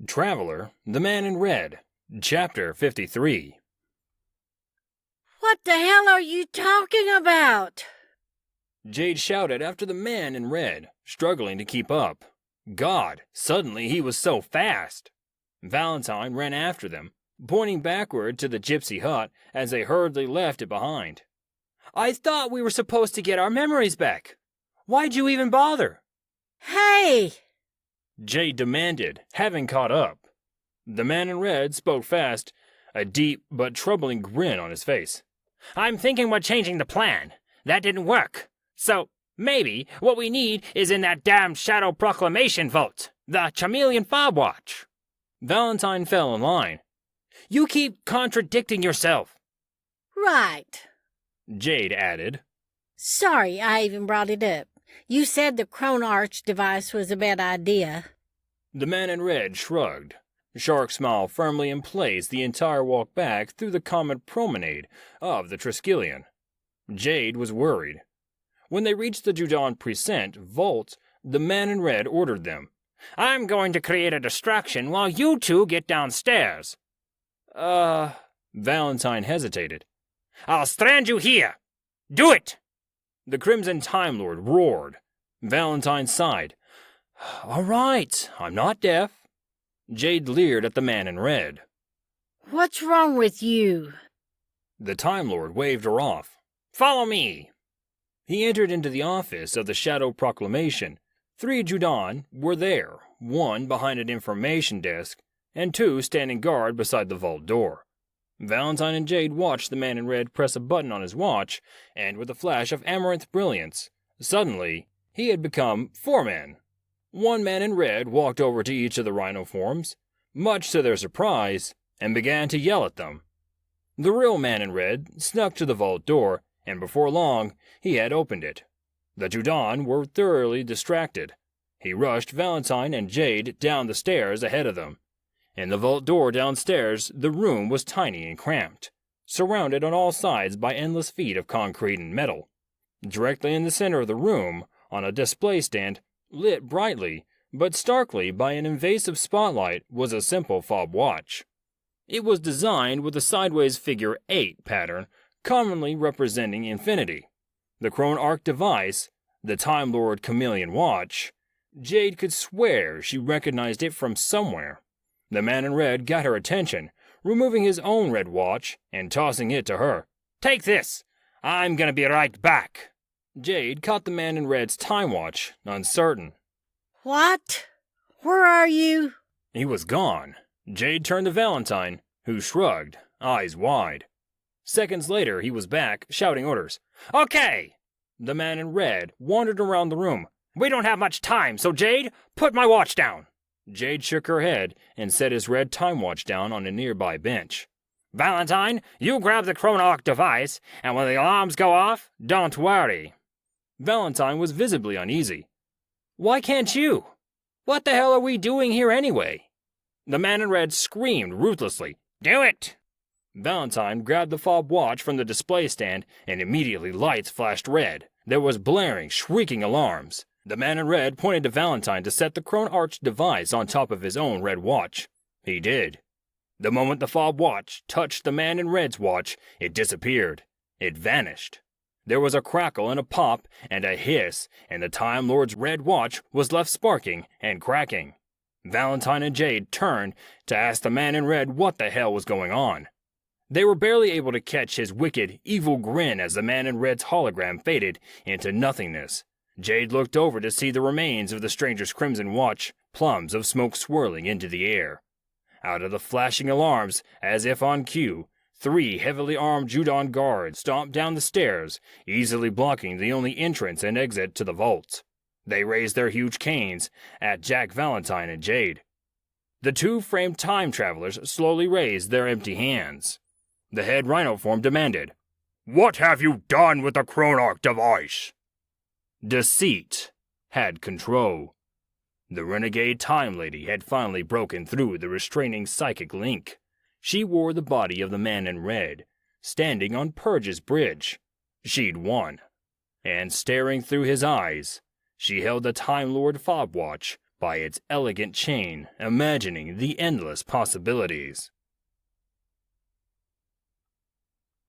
Traveler, the Man in Red, Chapter 53. What the hell are you talking about? Jade shouted after the Man in Red, struggling to keep up. God, suddenly he was so fast! Valentine ran after them, pointing backward to the gypsy hut as they hurriedly left it behind. I thought we were supposed to get our memories back. Why'd you even bother? Hey! Jade demanded, having caught up. The Man in Red spoke fast, a deep but troubling grin on his face. I'm thinking we're changing the plan. That didn't work. So, maybe what we need is in that damn Shadow Proclamation vote, the Chameleon Fob Watch. Valentine fell in line. You keep contradicting yourself. Right. Jade added. Sorry I even brought it up. You said the CHRONARCH device was a bad idea. The Man in Red shrugged. Shark smile firmly in place the entire walk back through the common promenade of the Triskelion. Jade was worried. When they reached the Judon Precinct vault, the Man in Red ordered them. I'm going to create a distraction while you two get downstairs. Valentine hesitated. I'll strand you here. Do it! The Crimson Time Lord roared. Valentine sighed. All right, I'm not deaf. Jade leered at the Man in Red. What's wrong with you? The Time Lord waved her off. Follow me. He entered into the office of the Shadow Proclamation. 3 Judon were there, 1 behind an information desk, and 2 standing guard beside the vault door. Valentine and Jade watched the Man in Red press a button on his watch, and with a flash of amaranth brilliance, suddenly he had become 4 men. 1 Man in Red walked over to each of the rhino forms, much to their surprise, and began to yell at them. The real Man in Red snuck to the vault door, and before long he had opened it. The Judon were thoroughly distracted. He rushed Valentine and Jade down the stairs ahead of them. In the vault door downstairs, the room was tiny and cramped, surrounded on all sides by endless feet of concrete and metal. Directly in the center of the room, on a display stand, lit brightly, but starkly by an invasive spotlight, was a simple fob watch. It was designed with a sideways figure 8 pattern, commonly representing infinity. The CHRONARCH device, the Time Lord Chameleon Watch, Jade could swear she recognized it from somewhere. The Man in Red got her attention, removing his own red watch and tossing it to her. Take this! I'm gonna be right back. Jade caught the Man in Red's time watch, uncertain. What? Where are you? He was gone. Jade turned to Valentine, who shrugged, eyes wide. Seconds later, he was back, shouting orders. Okay! The Man in Red wandered around the room. We don't have much time, so Jade, put my watch down. Jade shook her head and set his red time watch down on a nearby bench. Valentine, you grab the CHRONARCH device, and when the alarms go off, don't worry. Valentine was visibly uneasy. Why can't you? What the hell are we doing here anyway? The Man in Red screamed ruthlessly. Do it! Valentine grabbed the fob watch from the display stand, and immediately lights flashed red. There was blaring, shrieking alarms. The Man in Red pointed to Valentine to set the CHRONARCH device on top of his own red watch. He did. The moment the fob watch touched the Man in Red's watch, it disappeared. It vanished. There was a crackle and a pop and a hiss, and the Time Lord's red watch was left sparking and cracking. Valentine and Jade turned to ask the Man in Red what the hell was going on. They were barely able to catch his wicked, evil grin as the Man in Red's hologram faded into nothingness. Jade looked over to see the remains of the stranger's crimson watch, plumes of smoke swirling into the air. Out of the flashing alarms, as if on cue, 3 heavily armed Judon guards stomped down the stairs, easily blocking the only entrance and exit to the vault. They raised their huge canes at Jack, Valentine, and Jade. The 2 framed time travelers slowly raised their empty hands. The head rhino form demanded, What have you done with the CHRONARCH device? Deceit had control. The renegade Time Lady had finally broken through the restraining psychic link. She wore the body of the Man in Red, standing on Purge's bridge. She'd won. And staring through his eyes, she held the Time Lord fob watch by its elegant chain, imagining the endless possibilities.